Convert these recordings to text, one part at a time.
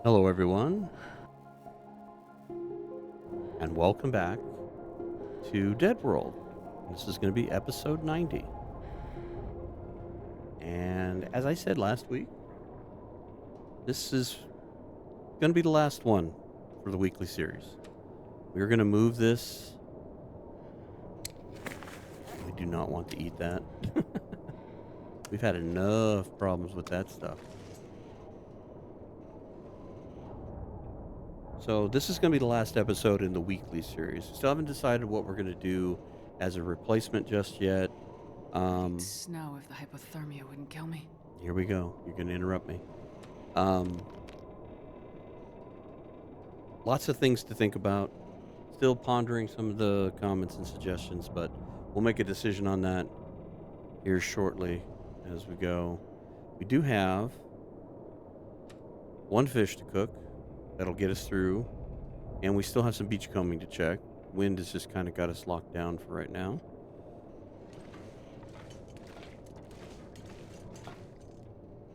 Hello, everyone, and welcome back to DeadWorld. This is going to be episode 90. And as I said last week, this is going to be the last one for the weekly series. We're going to move this. We do not want to eat that. We've had enough problems with that stuff. So this is going to be the last episode in the weekly series. Still haven't decided what we're going to do as a replacement just yet. I'd snow if the hypothermia wouldn't kill me. Here we go. You're going to interrupt me. Lots of things to think about. Still pondering some of the comments and suggestions, but we'll make a decision on that here shortly as we go. We do have one fish to cook. That'll get us through. And we still have some beachcombing to check. Wind has just kind of got us locked down for right now.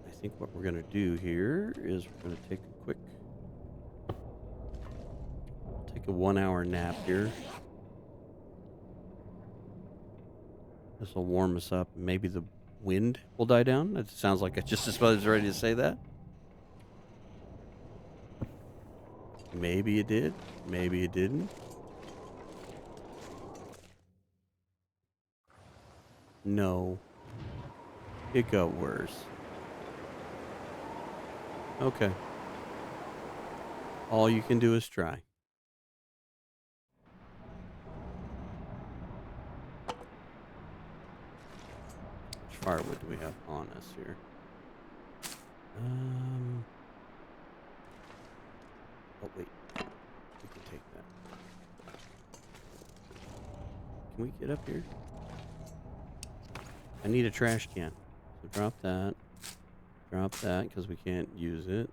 I think what we're going to do here is we're going to take a 1 hour nap here. This will warm us up. Maybe the wind will die down. It sounds like I just as well as ready to say that. Maybe it did. Maybe it didn't. No. It got worse. Okay. All you can do is try. Which firewood do we have on us here? Oh, wait. We can take that. Can we get up here? I need a trash can. So drop that. Drop that because we can't use it.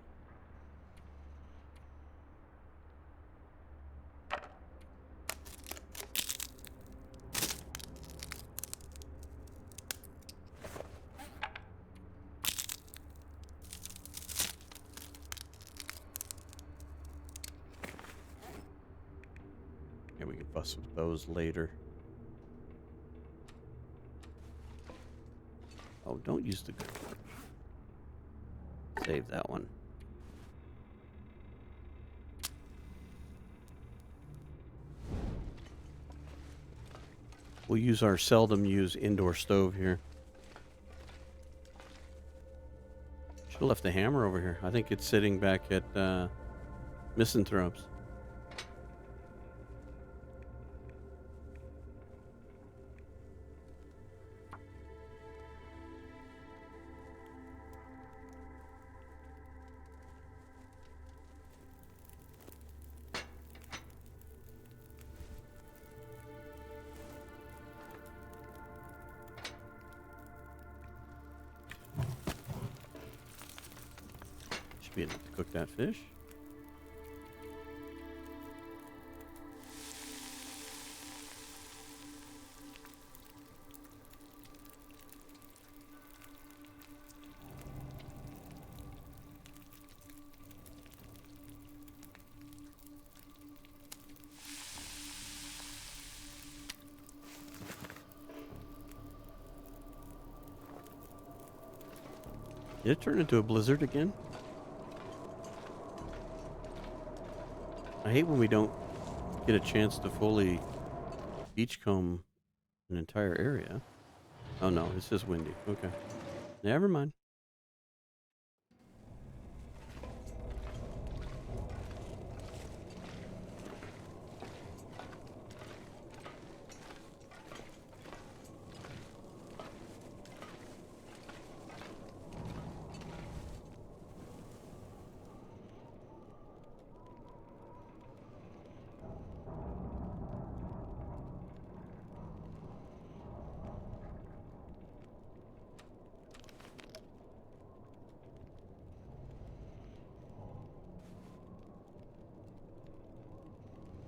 Yeah, we can fuss with those later. Oh, don't use the good one. Save that one. We'll use our seldom used indoor stove here. Should have left the hammer over here. I think it's sitting back at Misanthropes. Should be enough to cook that fish. Did it turn into a blizzard again? I hate when we don't get a chance to fully beachcomb an entire area. Oh no, it's just windy. Okay. Never mind.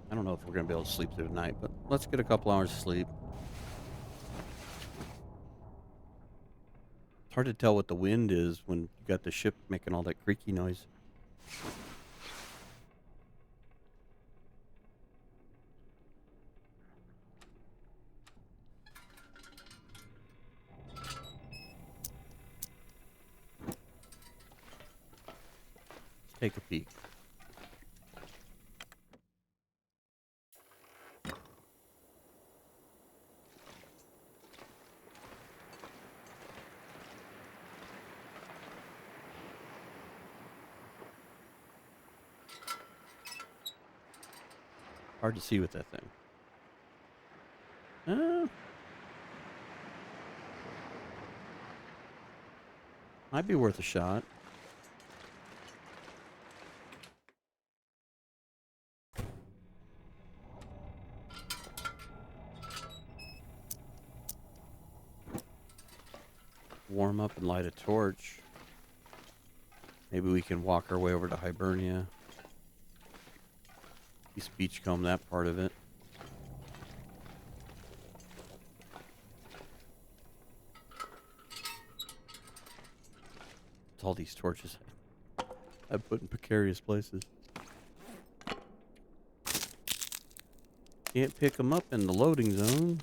I don't know if we're going to be able to sleep through the night, but let's get a couple hours of sleep. It's hard to tell what the wind is when you got the ship making all that creaky noise. take a peek. Hard to see with that thing. Might be worth a shot. Warm up and light a torch. Maybe we can walk our way over to Hibernia. Beachcomb that part of it. It's all these torches I put in precarious places. Can't pick them up in the loading zone.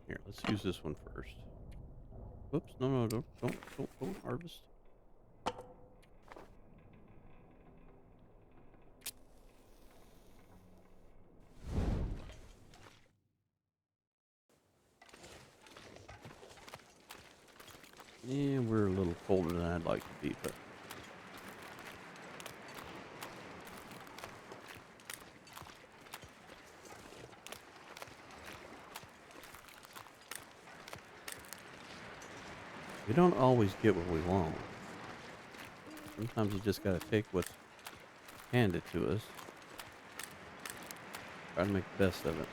Here, let's use this one first. Whoops, no, don't harvest. Yeah, we're a little colder than I'd like to be, but we don't always get what we want. Sometimes you just gotta take what's handed to us. Try to make the best of it.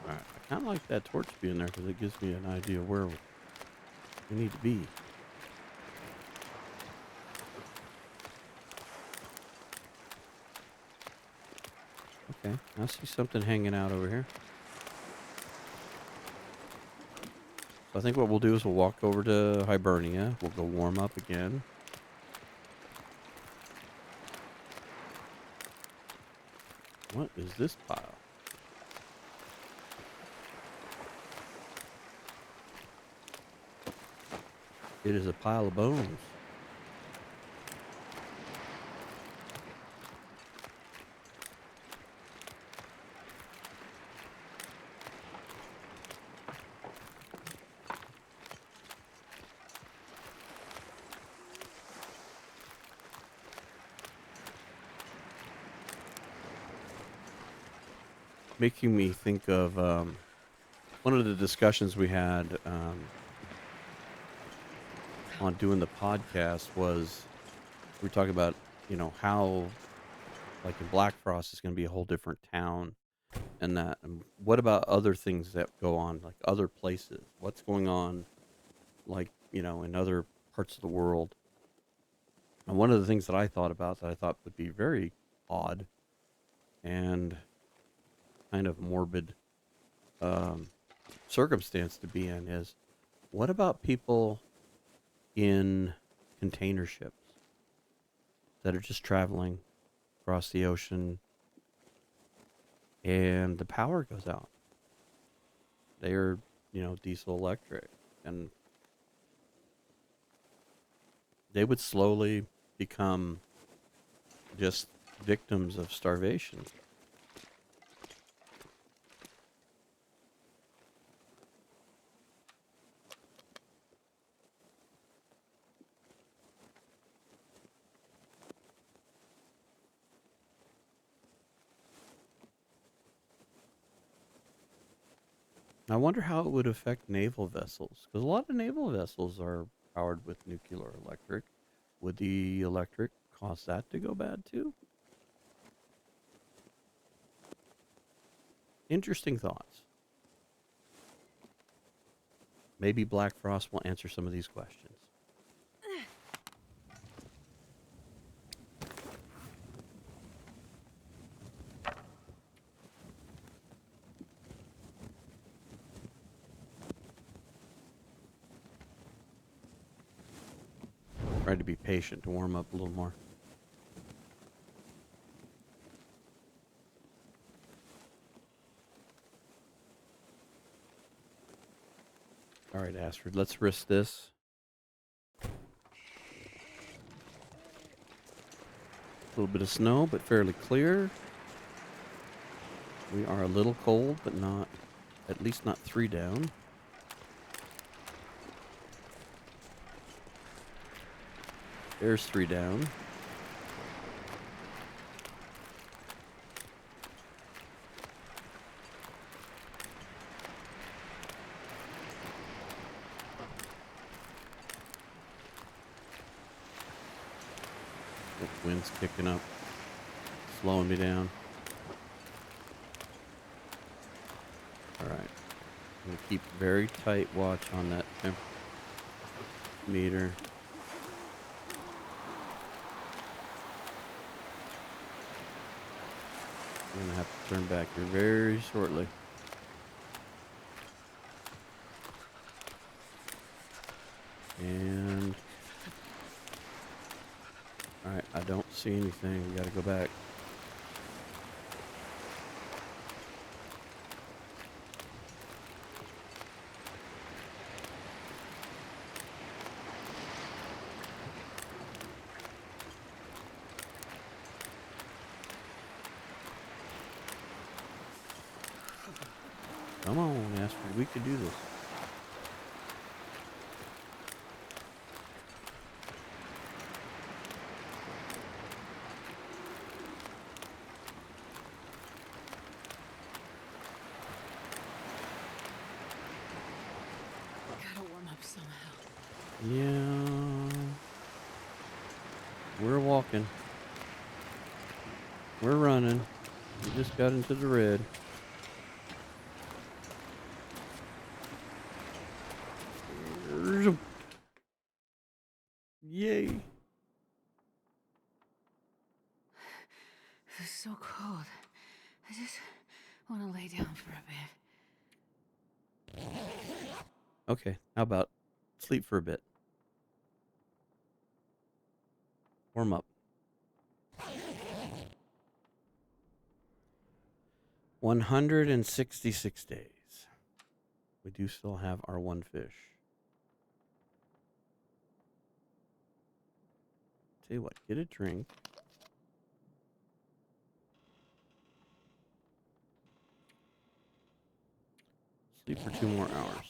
Alright, I kinda like that torch being there because it gives me an idea where we need to be. Okay, I see something hanging out over here. So I think what we'll do is we'll walk over to Hibernia. We'll go warm up again. What is this pile? It is a pile of bones. Making me think of one of the discussions we had on doing the podcast was we were talking about, you know, how like in Black Frost is going to be a whole different town and that. And what about other things that go on, like other places? What's going on, like, you know, in other parts of the world? And one of the things that I thought about that I thought would be very odd and kind of morbid circumstance to be in is, what about people in container ships that are just traveling across the ocean and the power goes out? They are, you know, diesel electric, and they would slowly become just victims of starvation. I wonder how it would affect naval vessels, because a lot of naval vessels are powered with nuclear electric. Would the electric cause that to go bad too? Interesting thoughts. Maybe Black Frost will answer some of these questions. Try to be patient to warm up a little more. All right, Astrid, let's risk this. A little bit of snow, but fairly clear. We are a little cold, but not, at least not 3 down. There's 3 down. The wind's kicking up, slowing me down. All right. I'm going to keep very tight watch on that temp meter. I'm going to have to turn back here very shortly. And... alright, I don't see anything. We got to go back. Come on, Astrid, we can do this. Gotta warm up somehow. Yeah. We're walking. We're running. We just got into the red. Yay. It's so cold. I just want to lay down for a bit. Okay, how about sleep for a bit? Warm up. 166 days. We do still have our 1 fish. Tell you what, get a drink. Sleep for 2 more hours.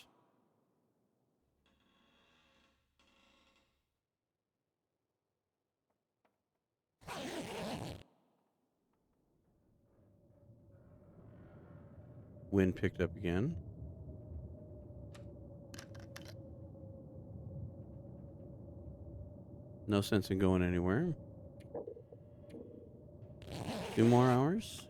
Wind picked up again. No sense in going anywhere. 2 more hours.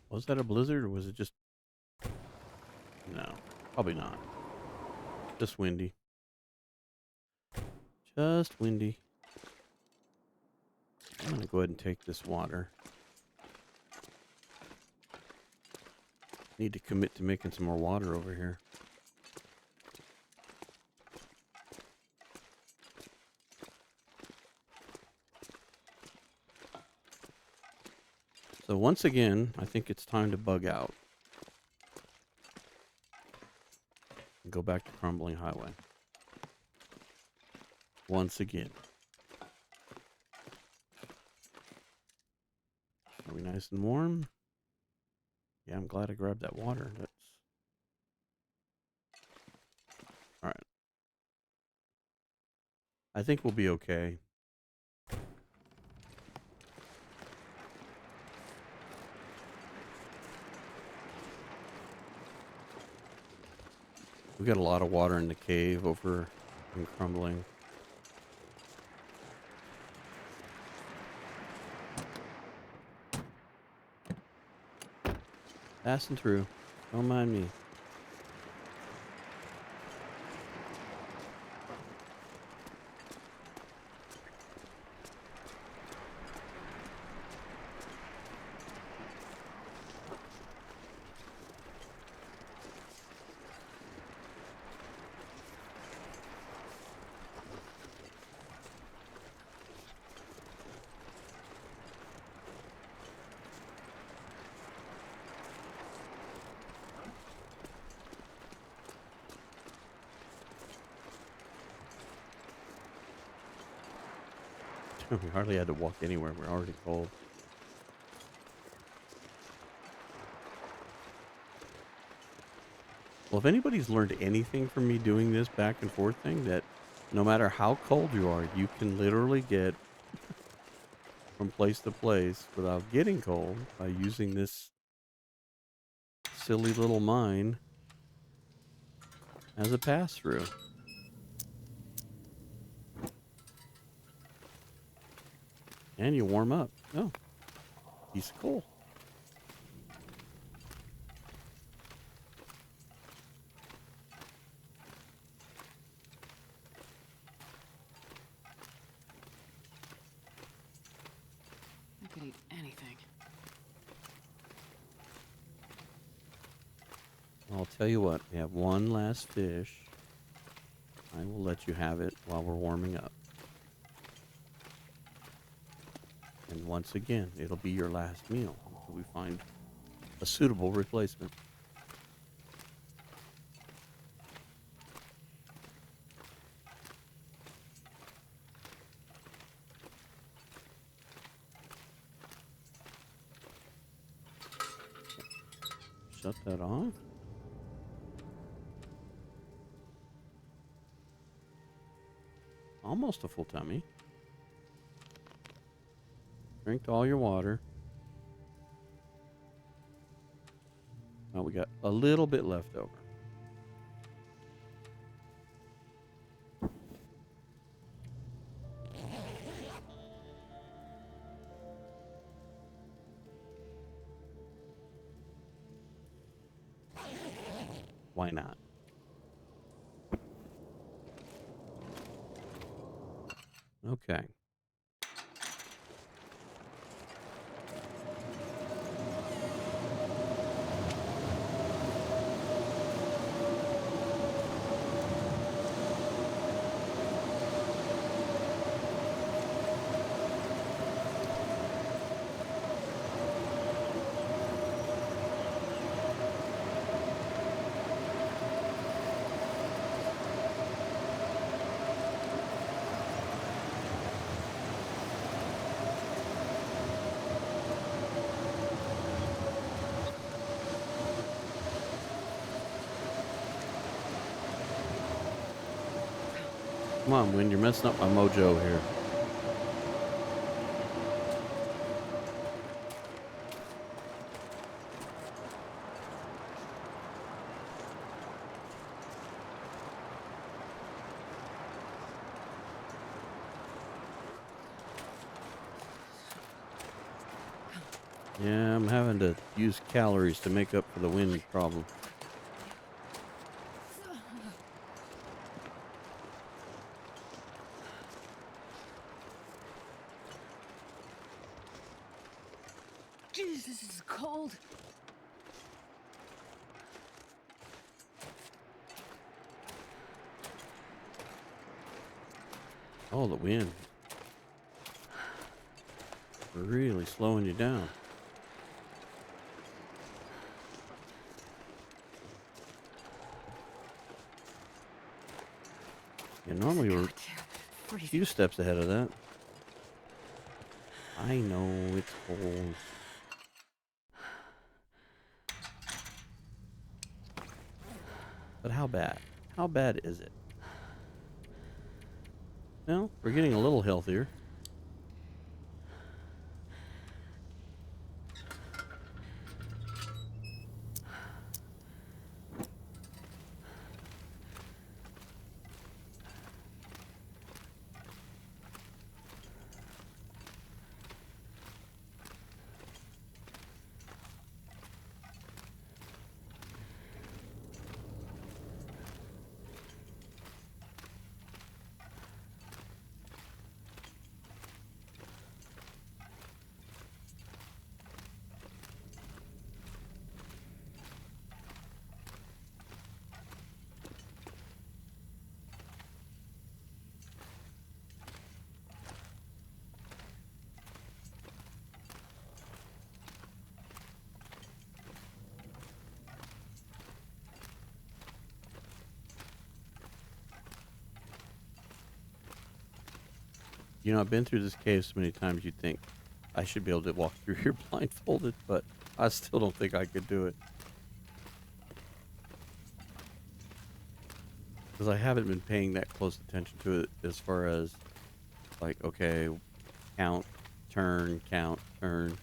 Was that a blizzard or was it just... no, probably not. Just windy. Just windy. I'm going to go ahead and take this water. Need to commit to making some more water over here. So once again, I think it's time to bug out. And go back to Crumbling Highway. Once again. Are we nice and warm? Yeah, I'm glad I grabbed that water. That's... all right. I think we'll be okay. We got a lot of water in the cave over in Crumbling. Passing through. Don't mind me. We hardly had to walk anywhere. We're already cold. Well, if anybody's learned anything from me doing this back and forth thing, that no matter how cold you are, you can literally get from place to place without getting cold by using this silly little mine as a pass-through. And you warm up. Oh, piece of coal. I could eat anything. I'll tell you what, we have one last fish. I will let you have it while we're warming up. And once again, it'll be your last meal until we find a suitable replacement. Shut that off. Almost a full tummy. Drink all your water. Now we got a little bit left over. Why not? Okay. Come on, Wind, you're messing up my mojo here. Yeah, I'm having to use calories to make up for the wind problem. Jeez, this is cold. Oh, the wind. Really slowing you down. Yeah, normally we're a few steps ahead of that. I know it's cold. But how bad? How bad is it? Well, we're getting a little healthier. You know, I've been through this cave so many times you'd think I should be able to walk through here blindfolded, but I still don't think I could do it. Because I haven't been paying that close attention to it as far as, like, okay, count, turn, count, turn.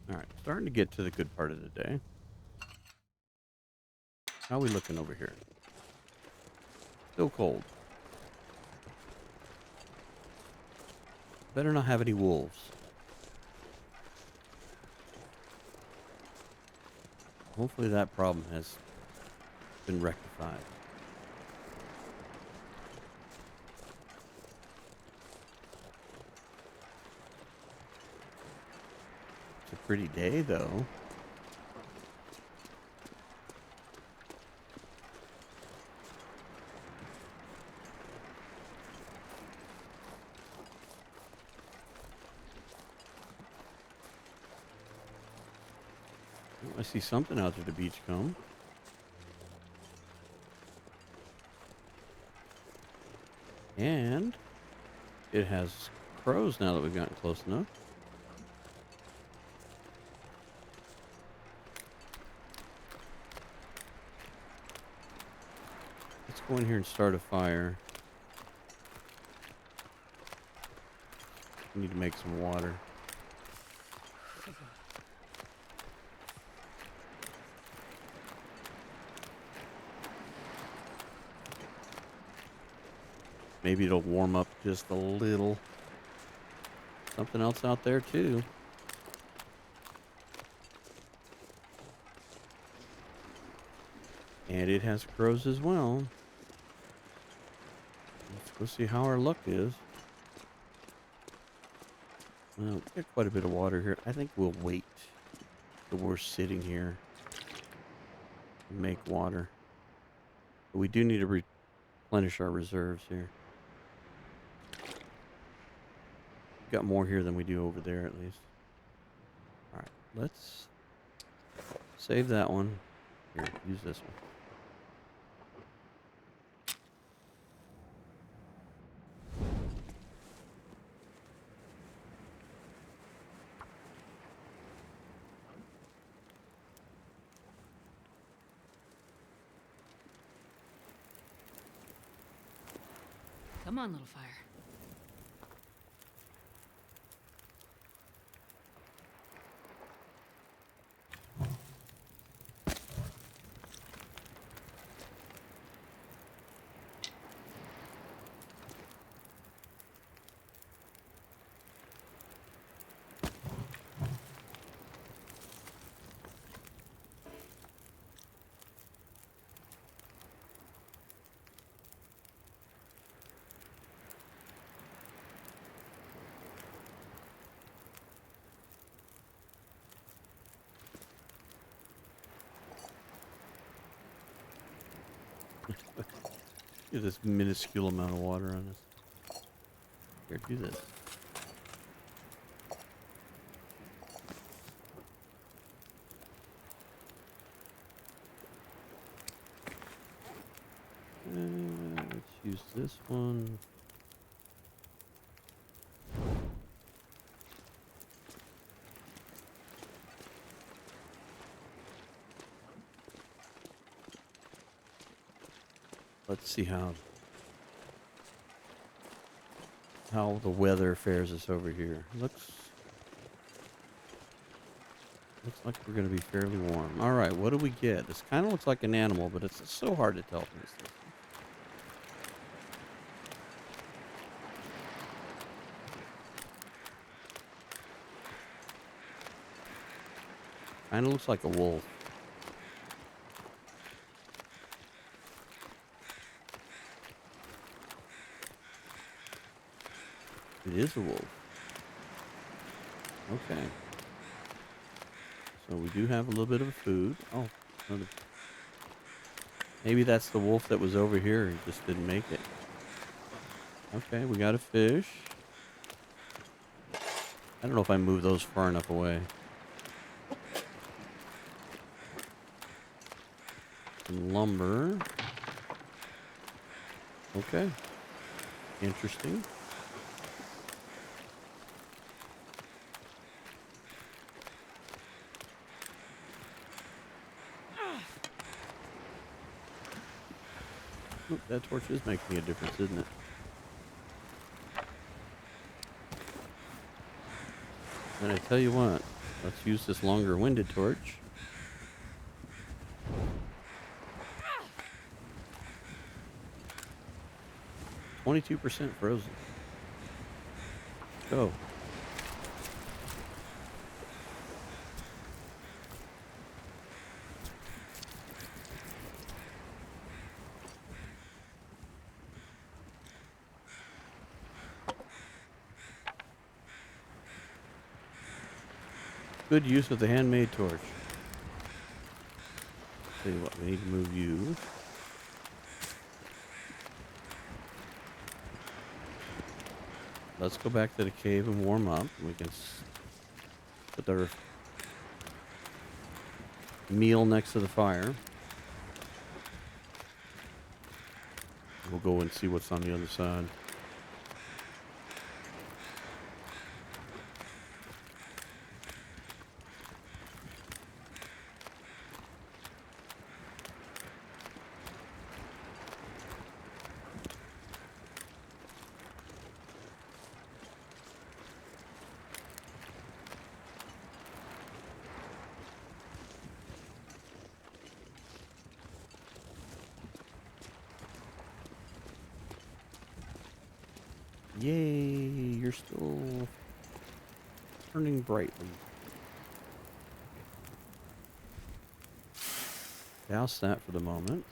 All right, starting to get to the good part of the day. How are we looking over here? Still cold. Better not have any wolves. Hopefully that problem has been rectified. It's a pretty day, though. Oh, I see something out there, the beachcomb. And it has crows now that we've gotten close enough. Let's go in here and start a fire. We need to make some water. Maybe it'll warm up just a little. Something else out there too. And it has crows as well. Let's go see how our luck is. Well, we got quite a bit of water here. I think we'll wait till we're sitting here and make water. But we do need to replenish our reserves here. Got more here than we do over there, at least. All right, let's save that one. Here, use this one. Come on, little fire. Look at this minuscule amount of water on us. Here, do this. Let's use this one. Let's see how the weather fares us over here. Looks like we're going to be fairly warm. All right, what do we get? This kind of looks like an animal, but it's so hard to tell from this distance. Kind of looks like a wolf. It is a wolf. Okay. So we do have a little bit of food. Oh, maybe that's the wolf that was over here and just didn't make it. Okay, we got a fish. I don't know if I moved those far enough away. Some lumber. Okay. Interesting. Oop, that torch is making a difference, isn't it? And I tell you what, let's use this longer winded torch. %, frozen. Go. Good use of the handmade torch. Tell you what, we need to move you. Let's go back to the cave and warm up. We can put our meal next to the fire. We'll go and see what's on the other side. Yay, you're still turning brightly. Douse that for the moment.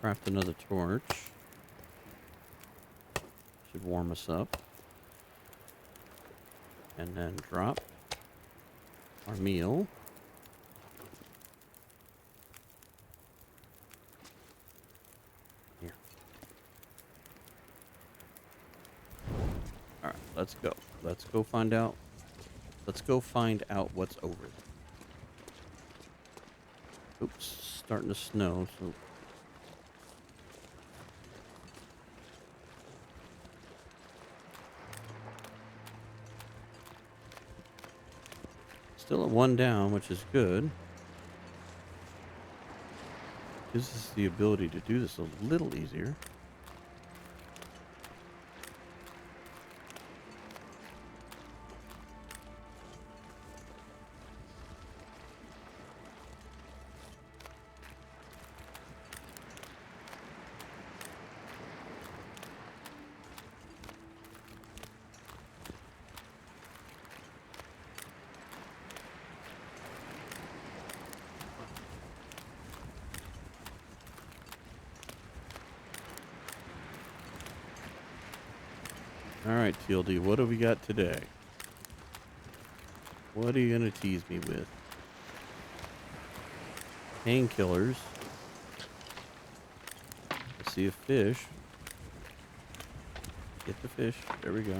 Craft another torch. Should warm us up. And then drop our meal. Here. Alright, let's go. Let's go find out. Let's go find out what's over there. Oops, starting to snow, so still at 1 down, which is good. Gives us the ability to do this a little easier. All right, TLD, what do we got today? What are you going to tease me with? Painkillers. I see a fish. Get the fish. There we go.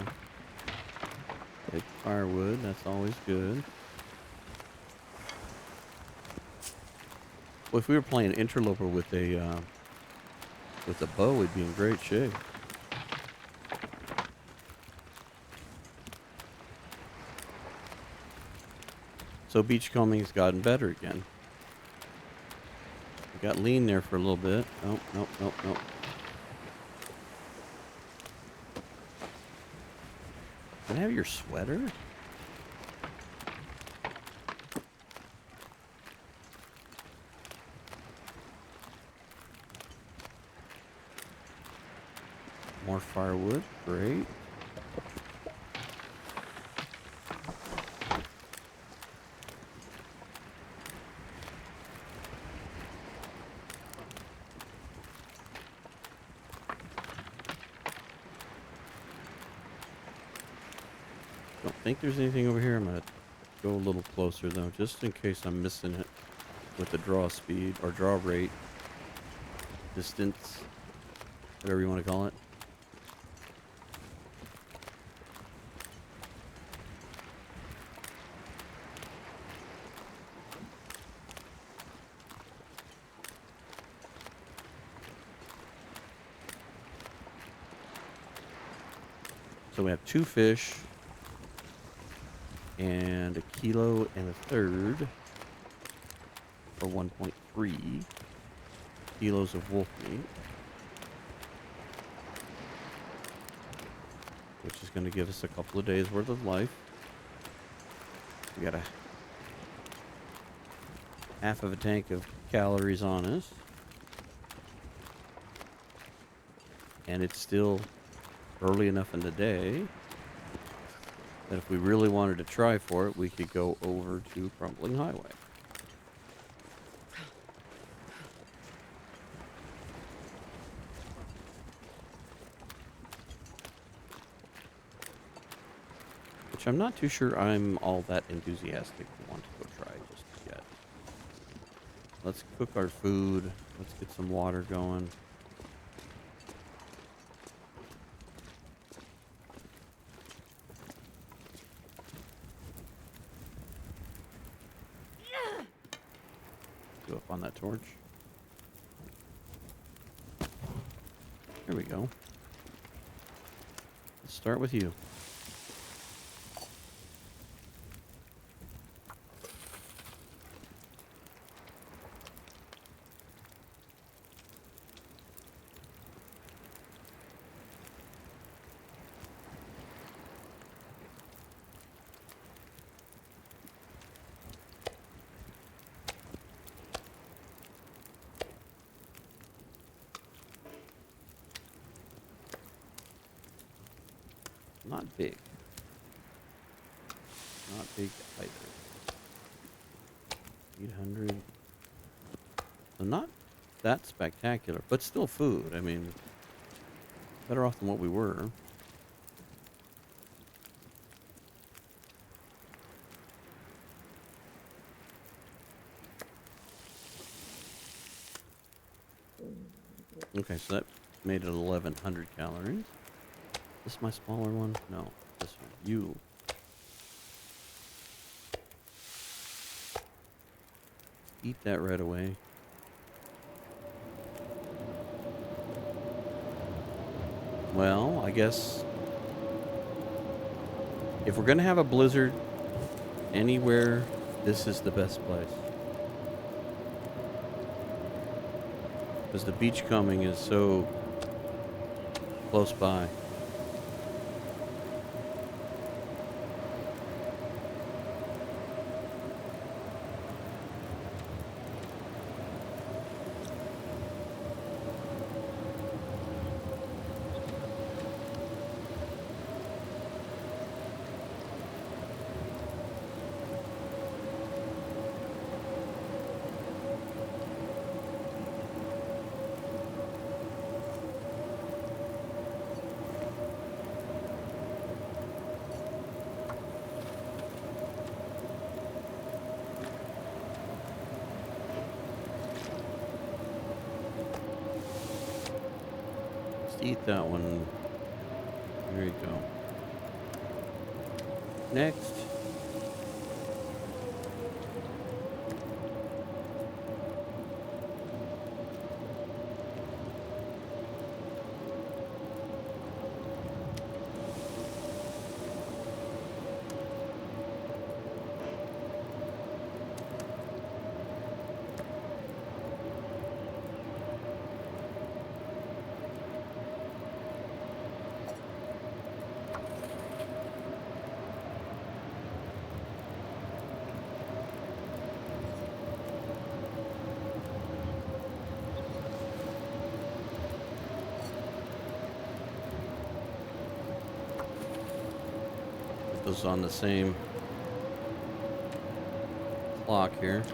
Take firewood. That's always good. Well, if we were playing Interloper with a bow, we'd be in great shape. So beachcombing's gotten better again. We got lean there for a little bit. Nope, nope, nope, nope. Can I have your sweater? More firewood. Great. Don't think there's anything over here. I'm going to go a little closer, though, just in case I'm missing it with the draw speed or draw rate, distance, whatever you want to call it. So we have 2 fish and 1.3 kilos or 1.3 kilos of wolf meat, which is going to give us a couple of days worth of life. We got a half of a tank of calories on us, and it's still early enough in the day that if we really wanted to try for it, we could go over to Crumbling Highway. Which I'm not too sure I'm all that enthusiastic to want to go try just yet. Let's cook our food. Let's get some water going. Go up on that torch. There we go. Let's start with you. Not big. Not big either. 800. So not that spectacular, but still food. I mean, better off than what we were. Okay, so that made it 1,100 calories. Is this my smaller one? No, this one. You. Eat that right away. Well, I guess if we're gonna have a blizzard anywhere, this is the best place. Because the beachcombing is so close by. Eat that one. There you go. Next. Those on the same clock here.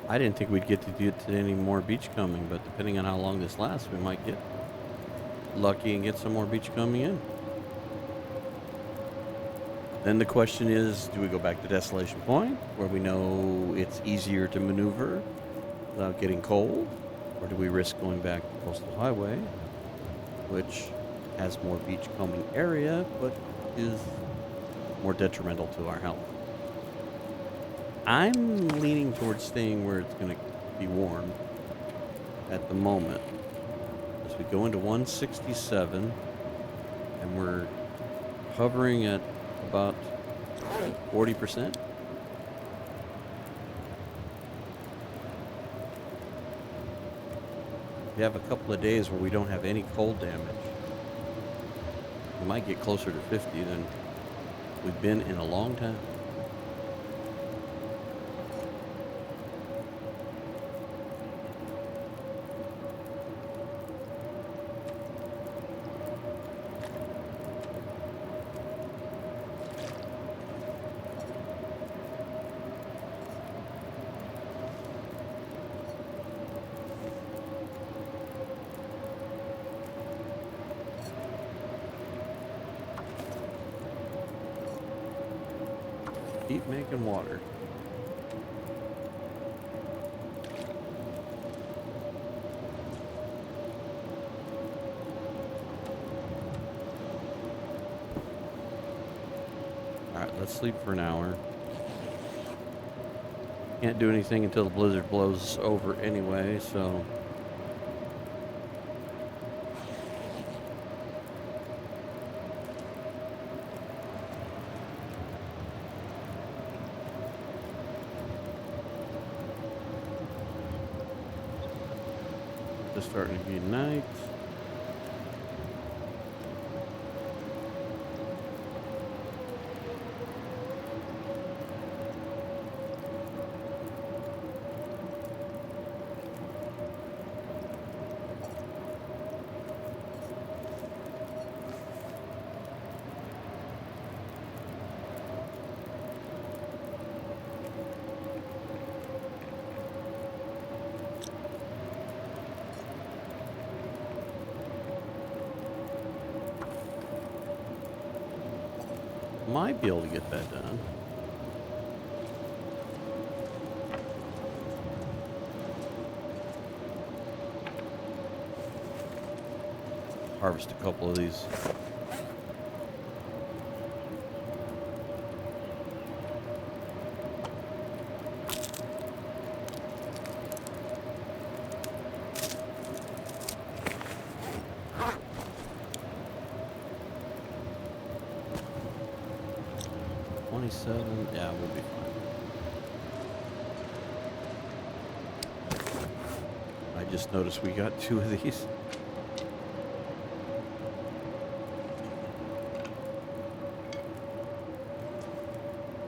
I didn't think we'd get to do any more beachcombing, but depending on how long this lasts, we might get lucky and get some more beachcombing in. Then the question is, do we go back to Desolation Point, where we know it's easier to maneuver without getting cold? Or do we risk going back to Coastal Highway, which has more beachcombing area, but is more detrimental to our health? I'm leaning towards staying where it's going to be warm at the moment. As we go into 167, and we're hovering at about 40%. We have a couple of days where we don't have any cold damage. We might get closer to 50 than we've been in a long time. Keep making water. Alright, let's sleep for an hour. Can't do anything until the blizzard blows over anyway, so... starting to be night. Might be able to get that done. Harvest a couple of these. Yeah, we'll be fine. I just noticed we got 2 of these.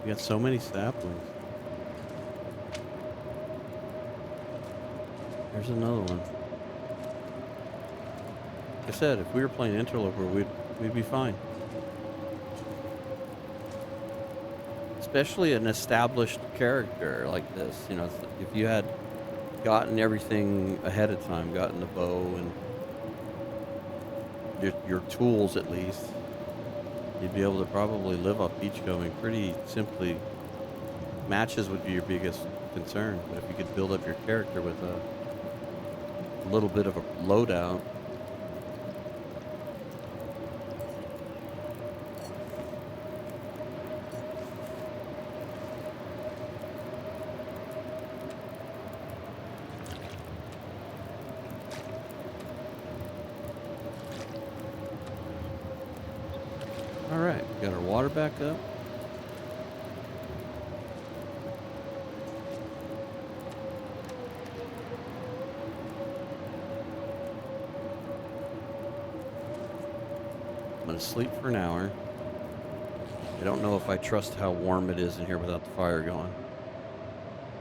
We got so many saplings. There's another one. Like I said, if we were playing Interloper, we'd be fine. Especially an established character like this, you know, if you had gotten everything ahead of time, gotten the bow and your tools at least, you'd be able to probably live off beachcombing pretty simply. Matches would be your biggest concern. But if you could build up your character with a little bit of a loadout. All right, got our water back up. I'm gonna sleep for an hour. I don't know if I trust how warm it is in here without the fire going.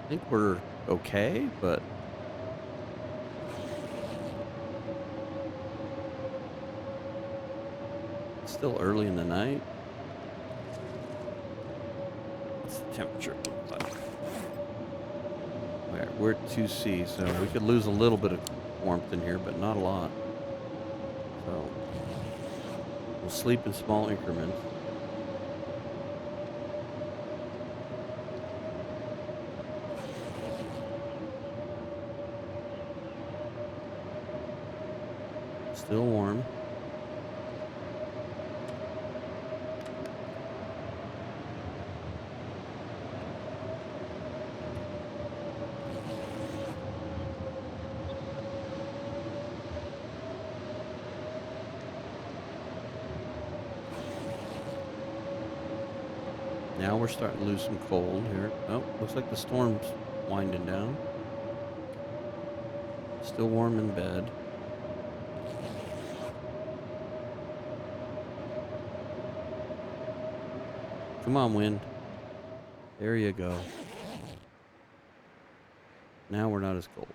I think we're okay, but it's still early in the night. What's the temperature look like? All right, we're at 2C, so we could lose a little bit of warmth in here, but not a lot. So we'll sleep in small increments. Still warm. Now we're starting to lose some cold here. Oh, looks like the storm's winding down. Still warm in bed. Come on, wind. There you go. Now we're not as cold.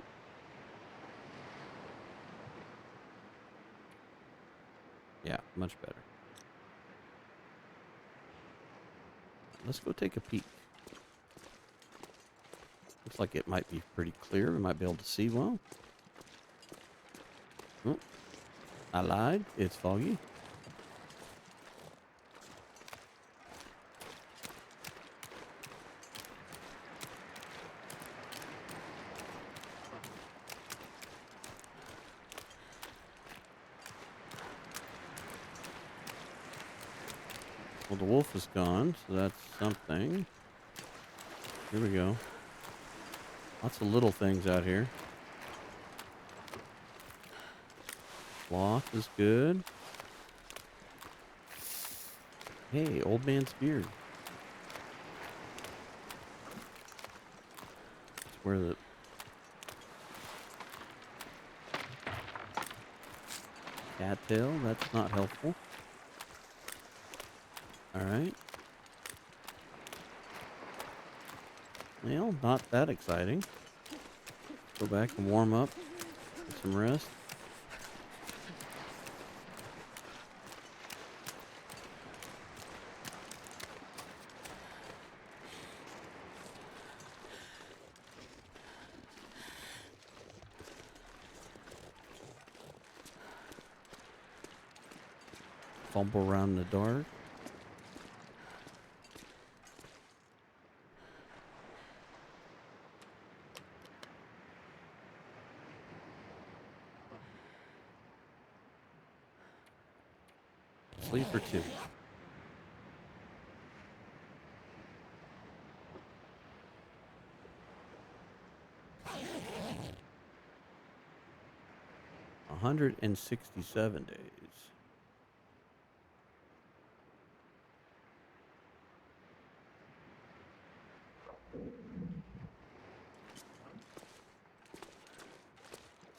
Yeah, much better. Let's go take a peek. Looks like it might be pretty clear. We might be able to see well. Oh, I lied. It's foggy. Well, the wolf is gone, so that's something. Here we go. Lots of little things out here. Sloth is good. Hey, old man's beard. That's where the... cattail, that's not helpful. Alright. Well, not that exciting. Go back and warm up. Get some rest. Fumble around in the dark. Sleep for 2. $167 days.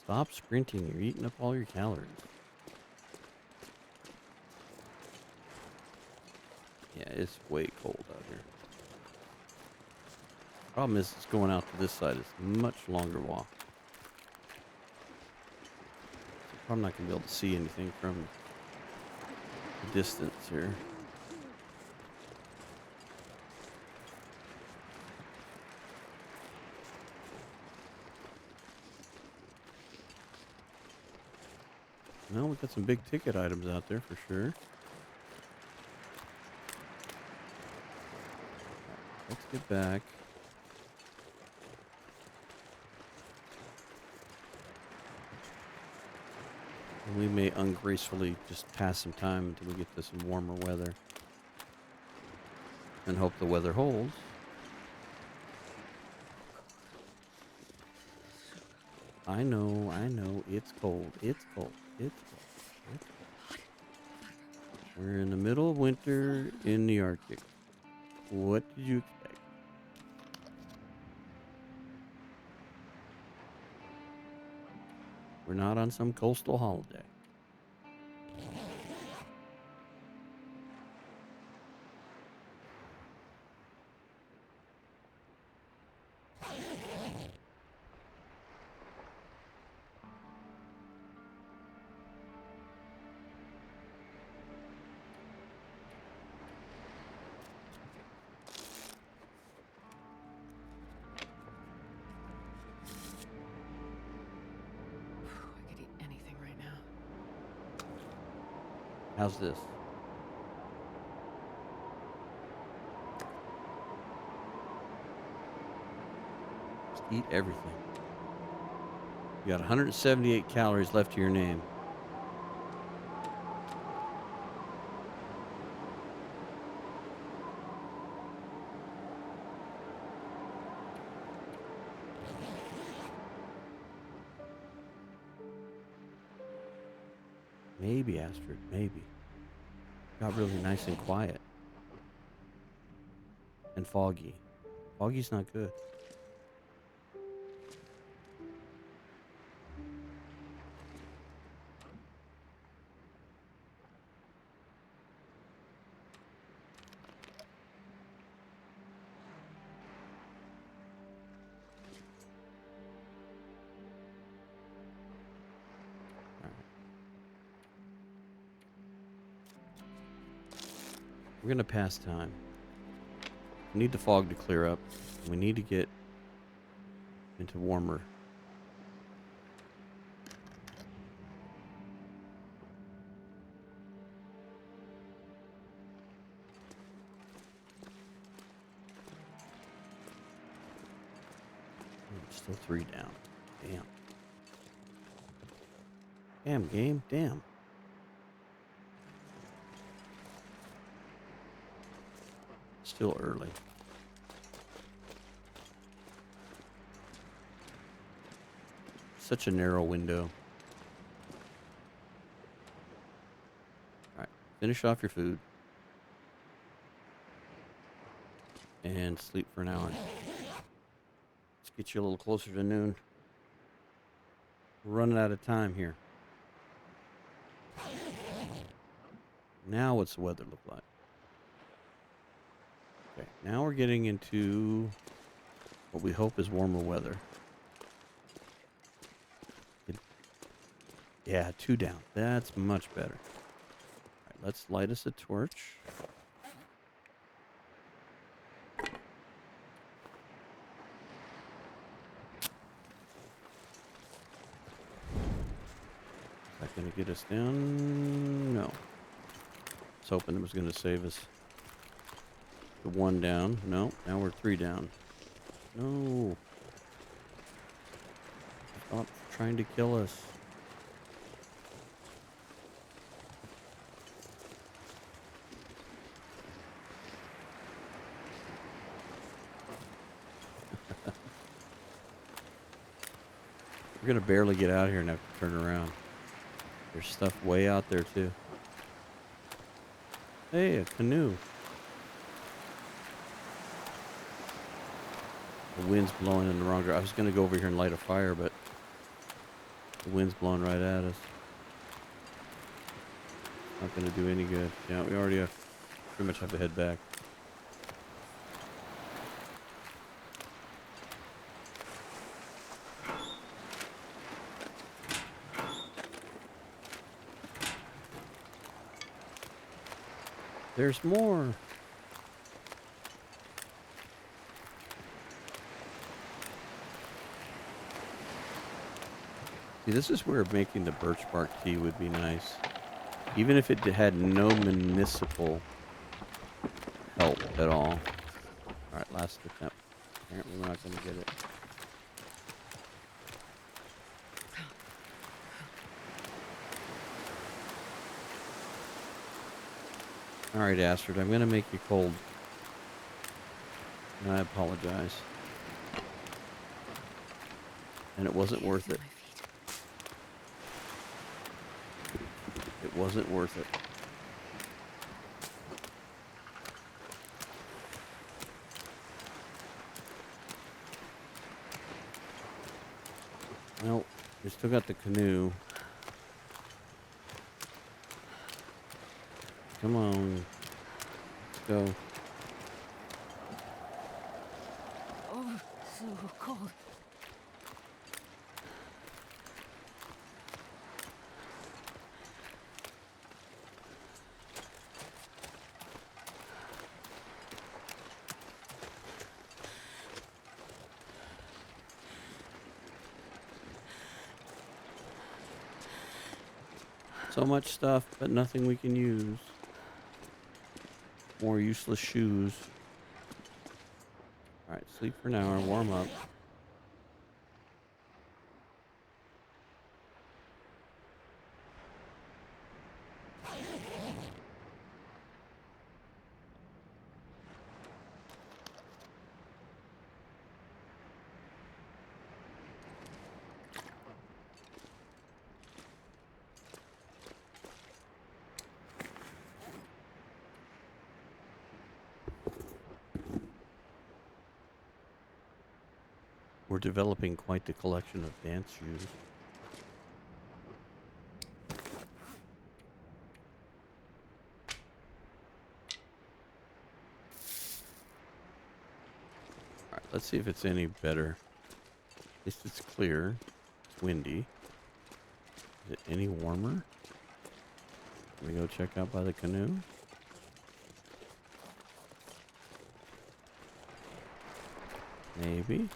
Stop sprinting. You're eating up all your calories. Yeah, it's way cold out here. Problem is, it's going out to this side. It's a much longer walk. So I'm not going to be able to see anything from the distance here. Well, we've got some big ticket items out there for sure. Let's get back. And we may ungracefully just pass some time until we get to some warmer weather. And hope the weather holds. I know, it's cold, it's cold, it's cold, it's cold. We're in the middle of winter in the Arctic. What did you expect? We're not on some coastal holiday. I could eat anything right now. How's this? Just eat everything. You got 178 calories left to your name. Maybe, Astrid, maybe. Got really nice and quiet. And foggy. Foggy's not good. We're going to pass time. We need the fog to clear up. We need to get into warmer. Still 3 down. Damn. Damn, game. Damn. Still early. Such a narrow window. Alright. Finish off your food. And sleep for an hour. Let's get you a little closer to noon. We're running out of time here. Now what's the weather look like? Okay, now we're getting into what we hope is warmer weather. Yeah, 2 down. That's much better. All right, let's light us a torch. Is that going to get us down? No. I was hoping it was going to save us. The 1 down. No, now we're 3 down. No. Stop trying to kill us. We're going to barely get out of here and have to turn around. There's stuff way out there, too. Hey, a canoe. The wind's blowing in the wrong direction. I was going to go over here and light a fire, but the wind's blowing right at us. Not going to do any good. Yeah, we already have pretty much have to head back. There's more. See, this is where making the birch bark tea would be nice. Even if it had no municipal help at all. Alright, last attempt. Apparently we're not going to get it. Alright, Astrid, I'm gonna make you cold. And I apologize. And it wasn't worth it. My feet. It wasn't worth it. Well, we still got the canoe. Come on. Let's go. Oh, so cold. So much stuff, but nothing we can use. More useless shoes. Alright, sleep for an hour, warm up. We're developing quite the collection of dance shoes. Alright, let's see if it's any better. At least it's clear. It's windy. Is it any warmer? Can we go check out by the canoe? Maybe.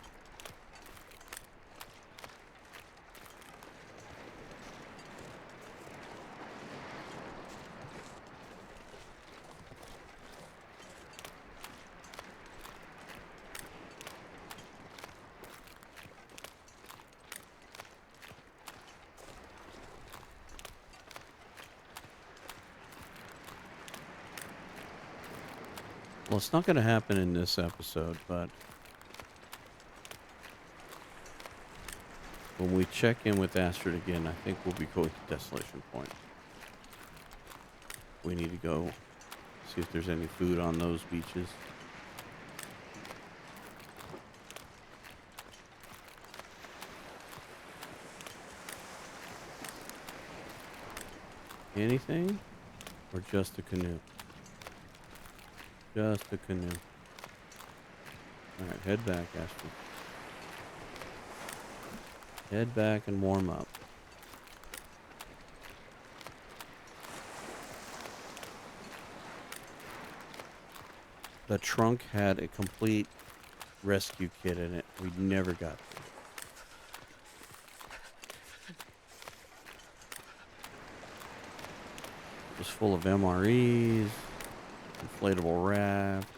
Well, it's not going to happen in this episode, but when we check in with Astrid again, I think we'll be going to Desolation Point. We need to go see if there's any food on those beaches. Anything? Or just a canoe? Just a canoe. Alright, head back, Astrid. Head back and warm up. The trunk had a complete rescue kit in it. We never got to. It was full of MREs, inflatable raft.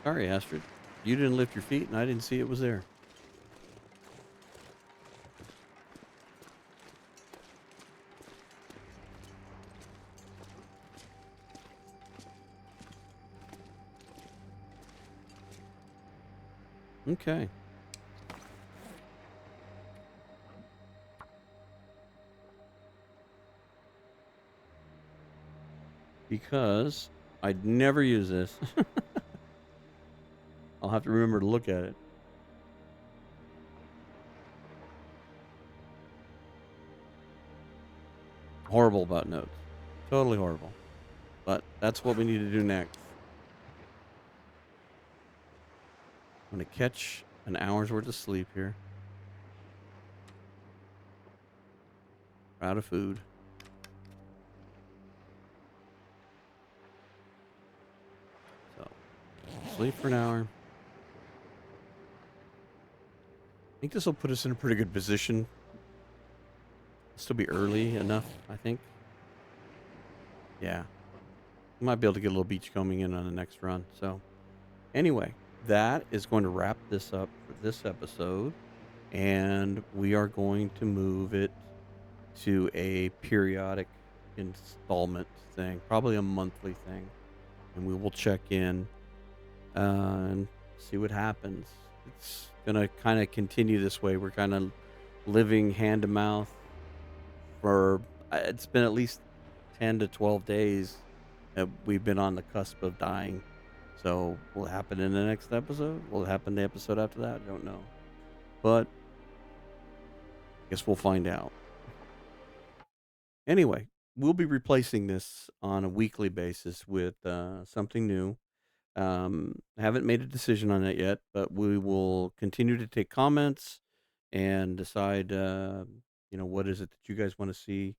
Sorry, Astrid. You didn't lift your feet, and I didn't see it was there. Okay. Because I'd never use this. I'll have to remember to look at it. Horrible about notes. Totally horrible. But that's what we need to do next. I'm going to catch an hour's worth of sleep here. We're out of food. Sleep for an hour. I think this will put us in a pretty good position. Still be early enough, I think. Yeah. We might be able to get a little beachcombing in on the next run. So, anyway, that is going to wrap this up for this episode. And we are going to move it to a periodic installment thing, probably a monthly thing. And we will check in and see what happens. It's going to kind of continue this way. We're kind of living hand to mouth for it's been at least 10 to 12 days that we've been on the cusp of dying. So, will it happen in the next episode? Will it happen the episode after that? I don't know. But I guess we'll find out. Anyway, we'll be replacing this on a weekly basis with something new. Haven't made a decision on that yet, but we will continue to take comments and decide, what is it that you guys want to see.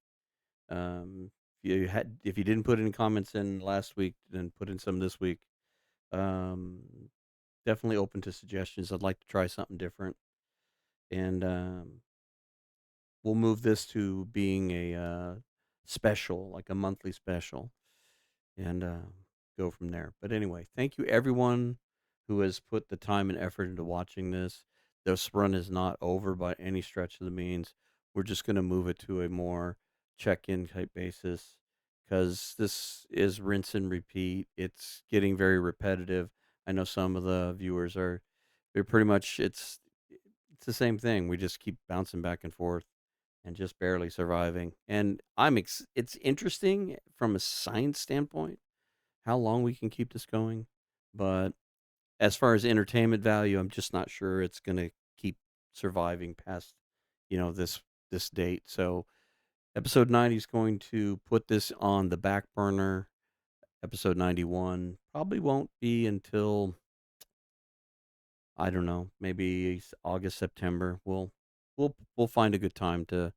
If you didn't put any comments in last week, then put in some this week. Um, Definitely open to suggestions. I'd like to try something different, and we'll move this to being a special, like a monthly special, and go from there. But anyway, thank you everyone who has put the time and effort into watching this. This run is not over by any stretch of the means. We're just going to move it to a more check-in type basis because this is rinse and repeat. It's getting very repetitive. I know some of the viewers they're pretty much it's the same thing. We just keep bouncing back and forth and just barely surviving. And it's interesting from a science standpoint how long we can keep this going, but as far as entertainment value, I'm just not sure it's going to keep surviving past, this date. So episode 90 is going to put this on the back burner. Episode 91 probably won't be until, I don't know, maybe August, September. We'll find a good time to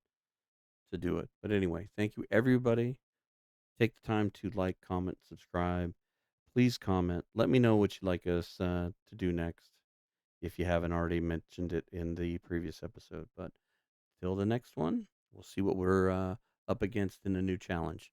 do it. But anyway, thank you everybody. Take the time to like, comment, subscribe. Please comment. Let me know what you'd like us to do next if you haven't already mentioned it in the previous episode. But till the next one, we'll see what we're up against in a new challenge.